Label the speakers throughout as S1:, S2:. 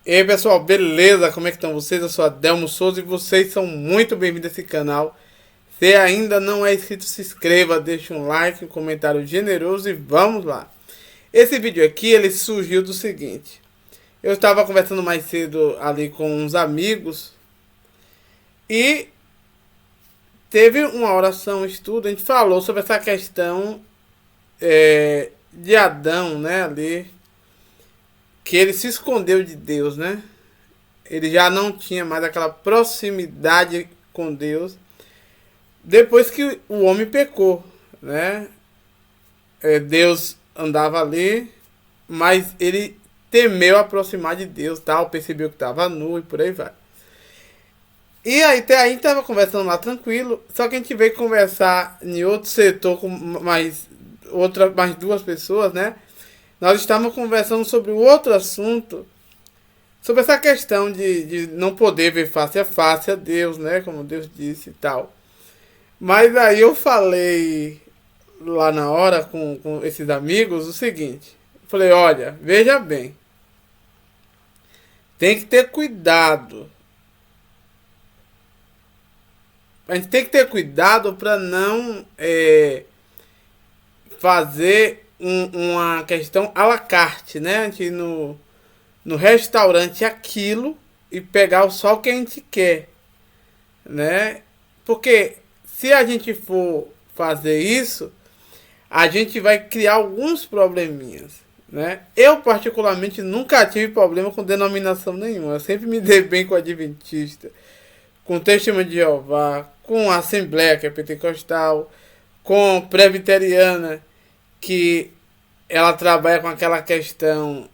S1: E aí pessoal, beleza? Como é que estão vocês? Eu sou Adelmo Souza e vocês são muito bem-vindos a esse canal. Se ainda não é inscrito, se inscreva, deixe um like, um comentário generoso e vamos lá. Esse vídeo aqui, ele surgiu do seguinte. Eu estava conversando mais cedo ali com uns amigos e teve uma oração, um estudo, a gente falou sobre essa questão de Adão, né, ali, que ele se escondeu de Deus, né? Ele já não tinha mais aquela proximidade com Deus depois que o homem pecou, né? Deus andava ali, mas ele temeu aproximar de Deus, tal, percebeu que estava nu e por aí vai. E aí até aí tava conversando lá tranquilo, só que a gente veio conversar em outro setor com mais duas pessoas, né? Nós estávamos conversando sobre outro assunto, sobre essa questão de não poder ver face a face a Deus, né? Como Deus disse e tal. Mas aí eu falei lá na hora com esses amigos o seguinte. Falei, olha, veja bem. Tem que ter cuidado. A gente tem que ter cuidado para não fazer uma questão à la carte, né? A gente ir no restaurante aquilo e pegar só o que a gente quer, né? Porque se a gente for fazer isso, a gente vai criar alguns probleminhas, né? Eu particularmente nunca tive problema com denominação nenhuma. Eu sempre me dei bem com adventista, com testemunho de Jeová, com Assembleia, que é pentecostal, com presbiteriana, que ela trabalha com aquela questão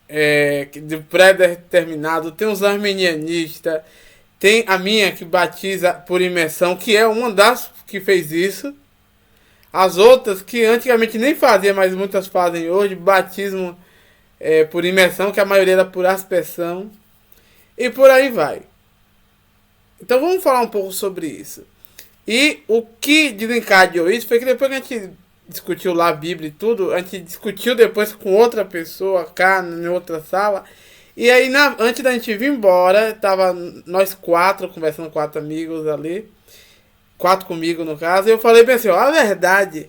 S1: de pré-determinado. Tem os arminianistas, tem a minha que batiza por imersão, que é uma das que fez isso. As outras que antigamente nem fazia, mas muitas fazem hoje, batismo por imersão, que a maioria era por aspersão. E por aí vai. Então vamos falar um pouco sobre isso. E o que desencadeou isso foi que depois que a gente discutiu lá a Bíblia e tudo, a gente discutiu depois com outra pessoa cá, em outra sala. E aí, antes da gente vir embora, tava nós quatro, conversando com quatro amigos ali. Quatro comigo, no caso. E eu falei bem assim, ó, a verdade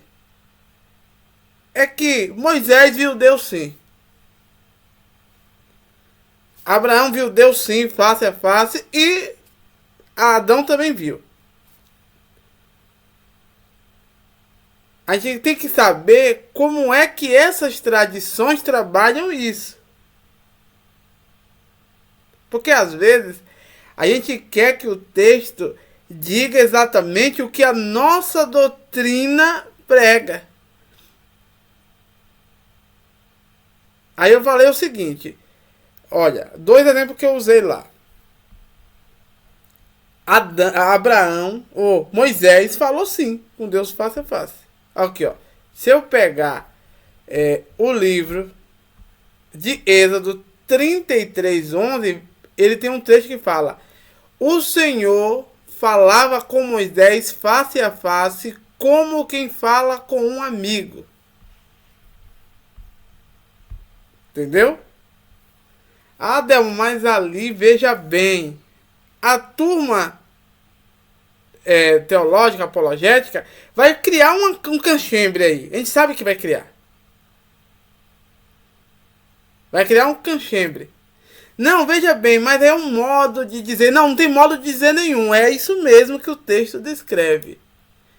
S1: é que Moisés viu Deus sim. Abraão viu Deus sim, face a face. E Adão também viu. A gente tem que saber como é que essas tradições trabalham isso. Porque às vezes a gente quer que o texto diga exatamente o que a nossa doutrina prega. Aí eu falei o seguinte, olha, dois exemplos que eu usei lá. Abraão, ou Moisés, falou sim com Deus face a face. Aqui, ó. Se eu pegar o livro de Êxodo 33:11, ele tem um trecho que fala: o Senhor falava com Moisés face a face, como quem fala com um amigo. Entendeu? Adelmo, mas ali, veja bem, a turma teológica, apologética, vai criar um canchembre aí. A gente sabe que vai criar. Vai criar um canchembre. Não, veja bem, mas é um modo de dizer. Não, não tem modo de dizer nenhum. É isso mesmo que o texto descreve.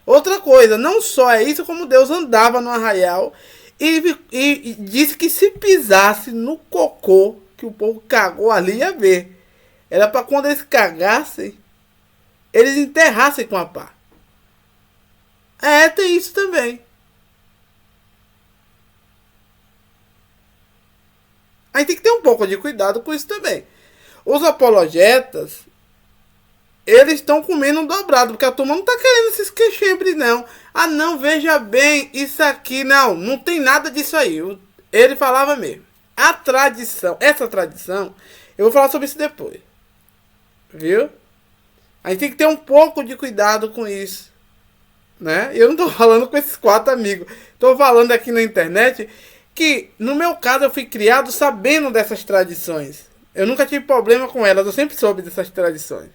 S1: Outra coisa, não só é isso, como Deus andava no arraial e disse que se pisasse no cocô que o povo cagou ali, ia ver. Era para quando eles cagassem, eles enterrassem com a pá. Tem isso também. Aí tem que ter um pouco de cuidado com isso também. Os apologetas, eles estão comendo um dobrado, porque a turma não está querendo esses queixembres, não. Ah, não, veja bem, isso aqui, não tem nada disso aí. Ele falava mesmo. A tradição, essa tradição, eu vou falar sobre isso depois. Viu? A gente tem que ter um pouco de cuidado com isso, né? Eu não estou falando com esses quatro amigos. Estou falando aqui na internet que, no meu caso, eu fui criado sabendo dessas tradições. Eu nunca tive problema com elas, eu sempre soube dessas tradições.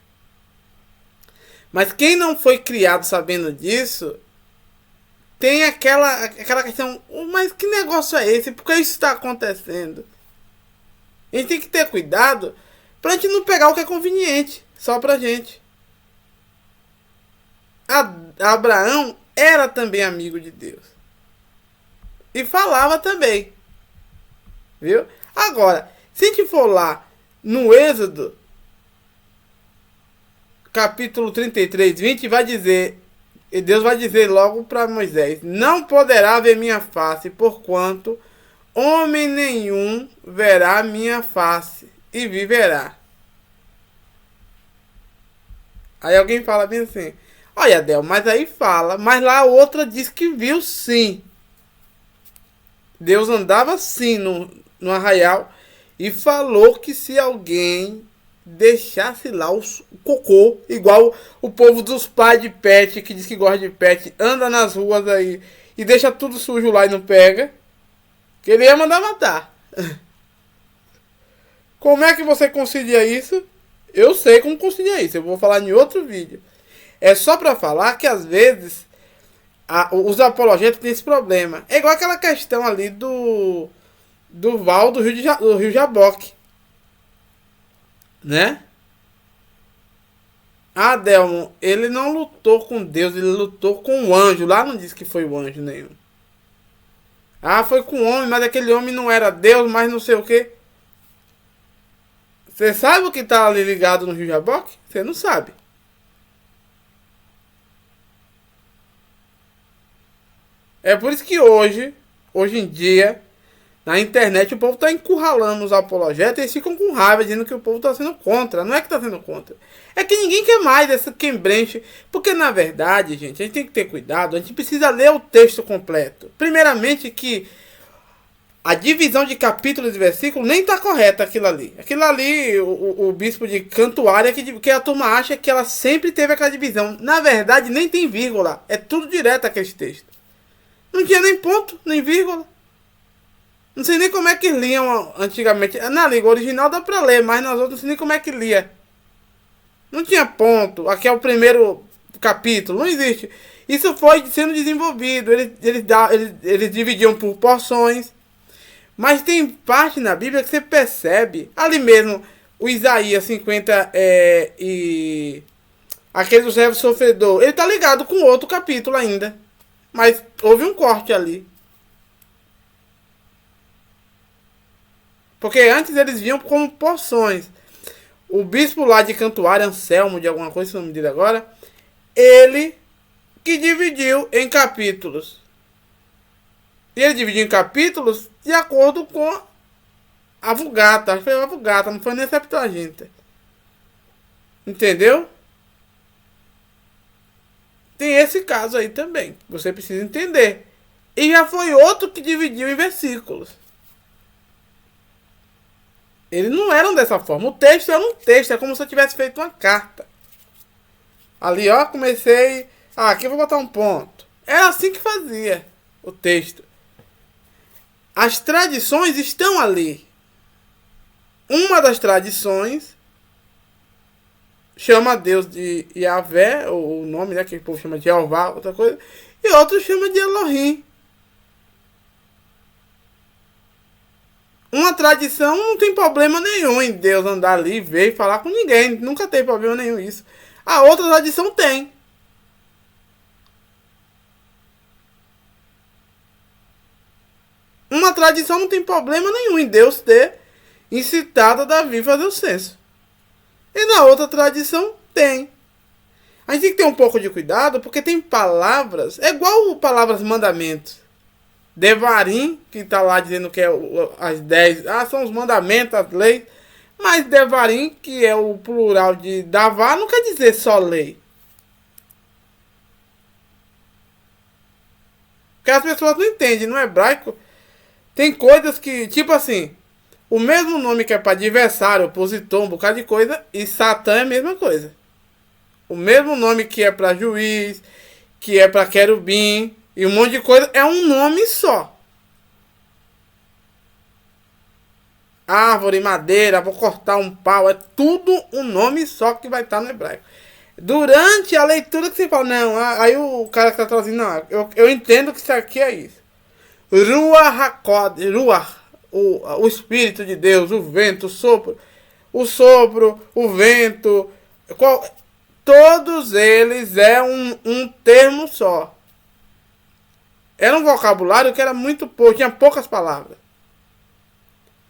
S1: Mas quem não foi criado sabendo disso, tem aquela questão, mas que negócio é esse? Por que isso está acontecendo? A gente tem que ter cuidado pra gente não pegar o que é conveniente, só pra gente. Abraão era também amigo de Deus. E falava também. Viu? Agora, se a gente for lá no Êxodo, capítulo 33, 20, vai dizer, e Deus vai dizer logo para Moisés: não poderá ver minha face, porquanto homem nenhum verá minha face e viverá. Aí alguém fala bem assim: olha, Del, mas aí fala, mas lá a outra diz que viu sim. Deus andava sim no arraial e falou que se alguém deixasse lá o cocô, igual o povo dos pais de pet, que diz que gosta de pet, anda nas ruas aí e deixa tudo sujo lá e não pega, que ele ia mandar matar. Como é que você concilia isso? Eu sei como concilia isso, eu vou falar em outro vídeo. É só pra falar que às vezes os apologetas têm esse problema. É igual aquela questão ali do Val do Rio Jaboque, né? Adelmo, ele não lutou com Deus, ele lutou com o anjo. Lá não diz que foi o anjo nenhum. Foi com o homem, mas aquele homem não era Deus, mas não sei o que. Você sabe o que tá ali ligado no Rio Jaboque? Você não sabe. É por isso que hoje em dia, na internet, o povo está encurralando os apologetas e eles ficam com raiva, dizendo que o povo está sendo contra. Não é que está sendo contra. É que ninguém quer mais essa quembrenche. Porque, na verdade, gente, a gente tem que ter cuidado. A gente precisa ler o texto completo. Primeiramente que a divisão de capítulos e versículos nem está correta aquilo ali. Aquilo ali, o bispo de Cantuária, que a turma acha que ela sempre teve aquela divisão. Na verdade, nem tem vírgula. É tudo direto aquele texto. Não tinha nem ponto, nem vírgula. Não sei nem como é que liam antigamente. Na língua original dá pra ler, mas nas outras não sei nem como é que lia. Não tinha ponto. Aqui é o primeiro capítulo. Não existe. Isso foi sendo desenvolvido. Eles dividiam por porções. Mas tem parte na Bíblia que você percebe. Ali mesmo, o Isaías 50 e aquele do servo sofredor. Ele tá ligado com outro capítulo ainda. Mas houve um corte ali. Porque antes eles vinham como porções. O bispo lá de Cantuária, Anselmo, de alguma coisa, se não me diz agora, ele que dividiu em capítulos. E ele dividiu em capítulos de acordo com a Vulgata. Acho que foi a Vulgata, não foi nem a Septuaginta. Entendeu? Tem esse caso aí também. Você precisa entender. E já foi outro que dividiu em versículos. Eles não eram dessa forma. O texto era um texto. É como se eu tivesse feito uma carta. Ali, ó, comecei... aqui eu vou botar um ponto. Era assim que fazia o texto. As tradições estão ali. Uma das tradições chama Deus de Yahvé, ou o nome, né, que o povo chama de Jeová, outra coisa, e outro chama de Elohim. Uma tradição não tem problema nenhum em Deus andar ali, ver e falar com ninguém, nunca tem problema nenhum isso. A outra tradição tem. Uma tradição não tem problema nenhum em Deus ter incitado a Davi a fazer o censo. E na outra tradição tem. A gente tem que ter um pouco de cuidado, porque tem palavras, é igual palavras mandamentos. Devarim, que está lá dizendo que é as 10, são os mandamentos, as leis. Mas Devarim, que é o plural de Davá, não quer dizer só lei. Porque as pessoas não entendem, no hebraico tem coisas que, tipo assim, o mesmo nome que é para adversário, opositor, um bocado de coisa, e Satã é a mesma coisa. O mesmo nome que é para juiz, que é para querubim, e um monte de coisa, é um nome só. árvore, madeira, vou cortar um pau. É tudo um nome só que vai estar no hebraico. Durante a leitura que você fala, não, aí o cara que está traduzindo, não, eu entendo que isso aqui é isso. Ruach HaKodesh, Ruach, o Espírito de Deus, o vento, o sopro, o vento, todos eles é um termo só. Era um vocabulário que era muito pouco, tinha poucas palavras.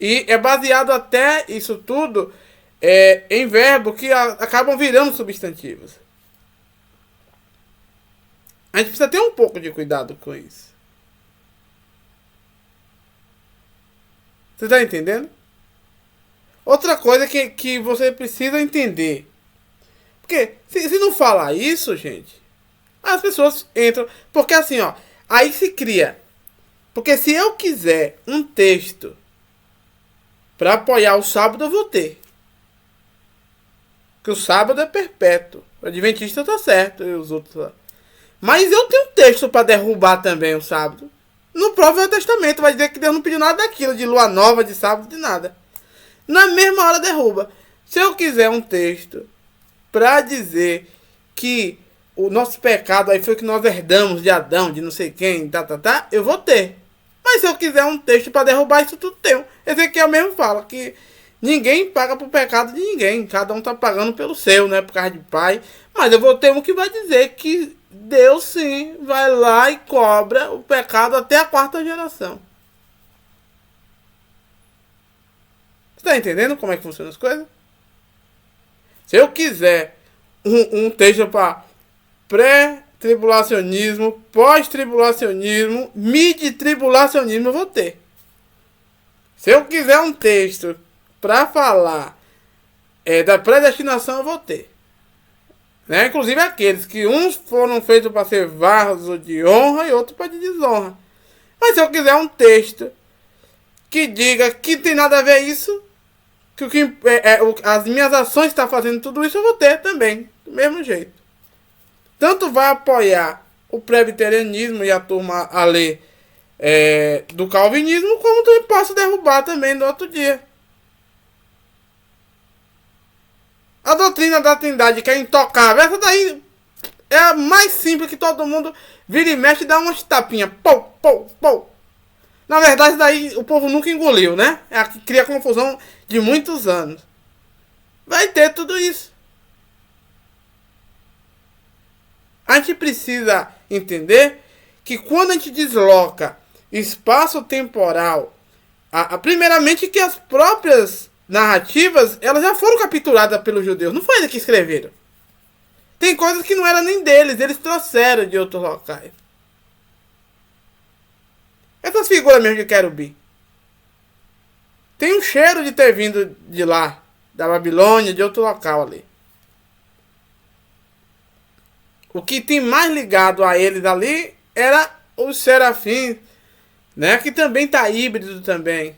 S1: E é baseado até isso tudo em verbos que acabam virando substantivos. A gente precisa ter um pouco de cuidado com isso. Você está entendendo? Outra coisa que você precisa entender. Porque se não falar isso, gente, as pessoas entram. Porque assim, ó, aí se cria. Porque se eu quiser um texto para apoiar o sábado, eu vou ter. Porque o sábado é perpétuo. O adventista tá certo e os outros lá. Mas eu tenho um texto para derrubar também o sábado. No próprio Velho Testamento vai dizer que Deus não pediu nada daquilo, de lua nova, de sábado, de nada. Na mesma hora derruba. Se eu quiser um texto para dizer que o nosso pecado aí foi que nós herdamos de Adão, de não sei quem, eu vou ter. Mas se eu quiser um texto para derrubar isso tudo, tenho. Ezequiel mesmo fala que ninguém paga por pecado de ninguém. Cada um está pagando pelo seu, né? Por causa de pai. Mas eu vou ter um que vai dizer que Deus sim vai lá e cobra o pecado até a 4ª geração. Você está entendendo como é que funcionam as coisas? Se eu quiser um texto para pré-tribulacionismo, pós-tribulacionismo, mid-tribulacionismo, eu vou ter. Se eu quiser um texto para falar da predestinação, eu vou ter. Né? Inclusive aqueles que uns foram feitos para ser vasos de honra e outros para de desonra. Mas se eu quiser um texto que diga que tem nada a ver isso, que as minhas ações estão fazendo tudo isso, eu vou ter também, do mesmo jeito. Tanto vai apoiar o presbiterianismo e a turma a ler do calvinismo, como também posso derrubar também no outro dia. A doutrina da Trindade, que é intocável, essa daí é a mais simples, que todo mundo vira e mexe e dá umas tapinhas. Pou, pou, pou. Na verdade, daí o povo nunca engoliu, né? É a que cria confusão de muitos anos. Vai ter tudo isso. A gente precisa entender que quando a gente desloca espaço temporal, primeiramente que as próprias narrativas, elas já foram capturadas pelos judeus. Não foi eles que escreveram. Tem coisas que não eram nem deles, eles trouxeram de outros locais. Essas figuras mesmo de querubim tem um cheiro de ter vindo de lá, da Babilônia, de outro local ali. O que tem mais ligado a eles ali era os serafins, né? Que também está híbrido também.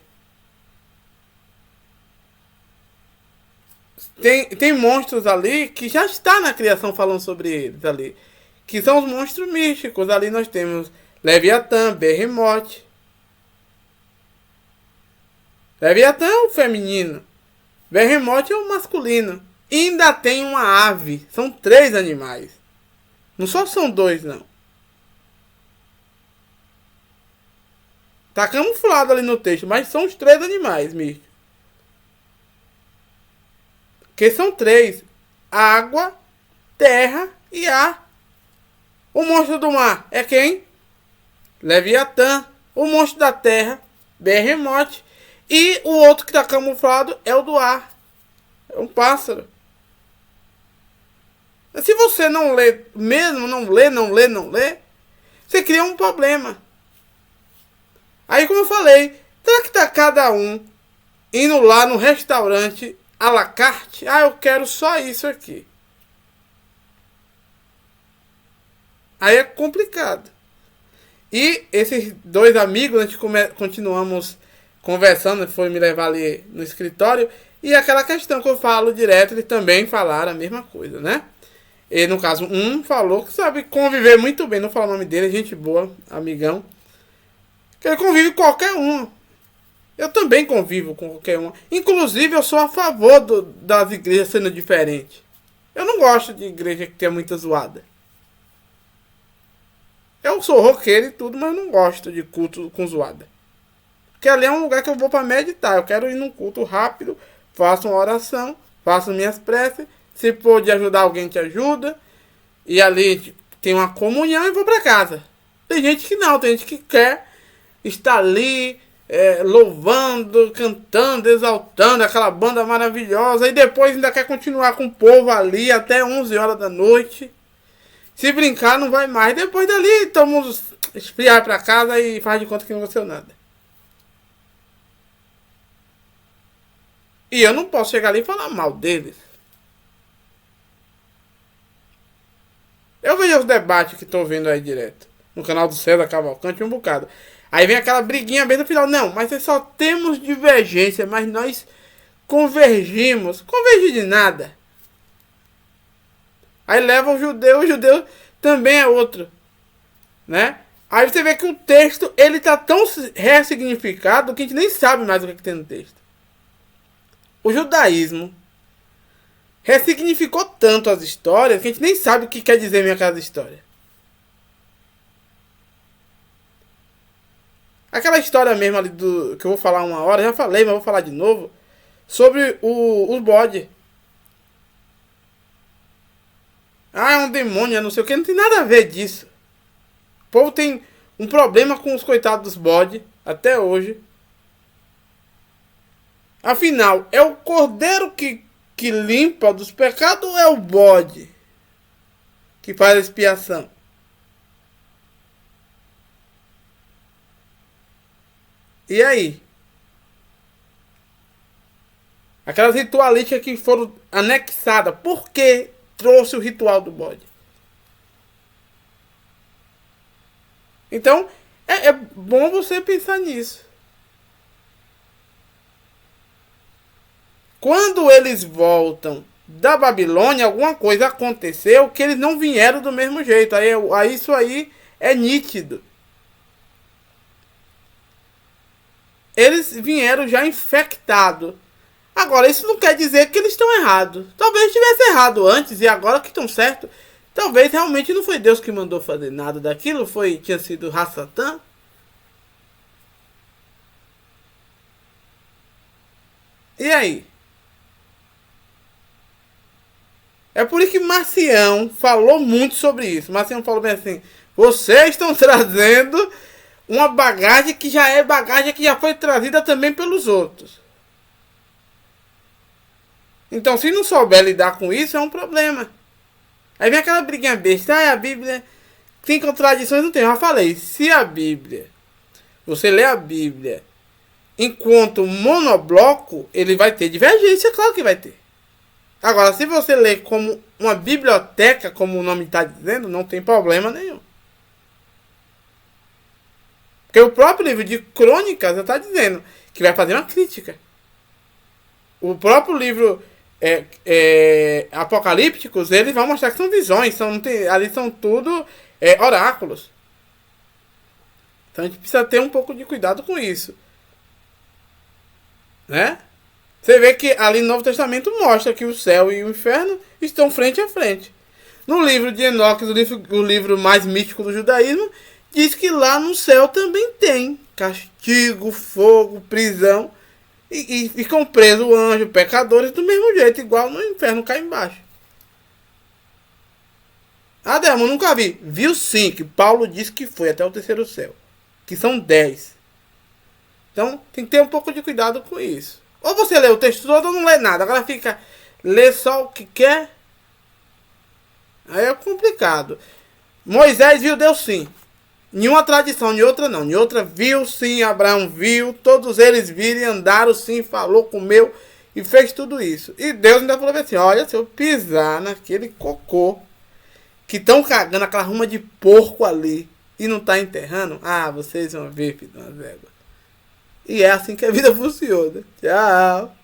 S1: Tem monstros ali que já está na criação falando sobre eles ali. Que são os monstros místicos. Ali nós temos Leviatã, Behemoth. Leviatã é o feminino. Behemoth é o masculino. E ainda tem uma ave. São 3 animais. Não só são 2, não. Tá camuflado ali no texto. Mas são os 3 animais místicos. Que são 3. Água, terra e ar. O monstro do mar é quem? Leviatã. O monstro da terra, Behemoth. E o outro que está camuflado é o do ar. É um pássaro. Se você não lê, mesmo não lê, você cria um problema. Aí, como eu falei, será que está cada um indo lá no restaurante à la carte? Eu quero só isso aqui. Aí é complicado. E esses 2 amigos, a gente continuamos conversando, foi me levar ali no escritório, e aquela questão que eu falo direto, eles também falaram a mesma coisa, né? E no caso, um falou que sabe conviver muito bem, não falo o nome dele, gente boa, amigão, que ele convive com qualquer um. Eu também convivo com qualquer uma. Inclusive, eu sou a favor das igrejas sendo diferentes. Eu não gosto de igreja que tenha muita zoada. Eu sou roqueiro e tudo, mas não gosto de culto com zoada. Porque ali é um lugar que eu vou para meditar. Eu quero ir num culto rápido, faço uma oração, faço minhas preces. Se for de ajudar alguém, te ajuda. E ali tem uma comunhão e vou para casa. Tem gente que não, tem gente que quer estar ali louvando, cantando, exaltando aquela banda maravilhosa. E depois ainda quer continuar com o povo ali até 11 horas da noite. Se brincar, não vai mais. Depois dali, todo mundo esfriar para casa e faz de conta que não aconteceu nada. E eu não posso chegar ali e falar mal deles. Eu vejo os debates que estou vendo aí direto. No canal do César Cavalcante, um bocado. Aí vem aquela briguinha bem no final. Não, mas só temos divergência, mas nós convergimos. Convergir de nada. Aí leva o judeu também é outro. Né? Aí você vê que o texto, ele tá tão ressignificado que a gente nem sabe mais o que tem no texto. O judaísmo ressignificou tanto as histórias que a gente nem sabe o que quer dizer minha cada história. Aquela história mesmo ali que eu vou falar uma hora, já falei, mas vou falar de novo, sobre os bodes. Ah, é um demônio, não sei o que, não tem nada a ver disso. O povo tem um problema com os coitados dos bodes, até hoje. Afinal, é o cordeiro que limpa dos pecados ou é o bode que faz a expiação? E aí? Aquelas ritualísticas que foram anexadas, por que trouxe o ritual do bode? Então, é bom você pensar nisso. Quando eles voltam da Babilônia, alguma coisa aconteceu que eles não vieram do mesmo jeito. Aí isso aí é nítido. Eles vieram já infectados. Agora, isso não quer dizer que eles estão errados. Talvez estivesse errado antes e agora que estão certos. Talvez realmente não foi Deus que mandou fazer nada daquilo. Tinha sido Ra-Satã. E aí? É por isso que Marcião falou muito sobre isso. Marcião falou bem assim: vocês estão trazendo uma bagagem que já foi trazida também pelos outros. Então, se não souber lidar com isso, é um problema. Aí vem aquela briguinha besta. A Bíblia tem contradições? Não tem. Eu já falei. Se a Bíblia, você lê a Bíblia enquanto monobloco, ele vai ter divergência, claro que vai ter. Agora, se você lê como uma biblioteca, como o nome está dizendo, não tem problema nenhum. Porque o próprio livro de Crônicas já está dizendo que vai fazer uma crítica. O próprio livro Apocalípticos, eles vão mostrar que são visões, ali são tudo oráculos. Então a gente precisa ter um pouco de cuidado com isso. Né? Você vê que ali no Novo Testamento mostra que o céu e o inferno estão frente a frente. No livro de Enoque, o livro mais místico do judaísmo, diz que lá no céu também tem castigo, fogo, prisão. E ficam presos anjos, pecadores, do mesmo jeito, igual no inferno cá embaixo. Ah, Delmo, nunca vi. Viu sim, que Paulo disse que foi até o terceiro céu. Que são 10. Então, tem que ter um pouco de cuidado com isso. Ou você lê o texto todo ou não lê nada. Agora lê só o que quer. Aí é complicado. Moisés viu Deus sim. Nenhuma tradição, nem outra não. Nem outra viu sim, Abraão viu. Todos eles viram e andaram sim, falou, comeu e fez tudo isso. E Deus ainda falou assim: olha, se eu pisar naquele cocô que estão cagando aquela ruma de porco ali e não tá enterrando, vocês vão ver, filho de uma égua. E é assim que a vida funciona. Tchau.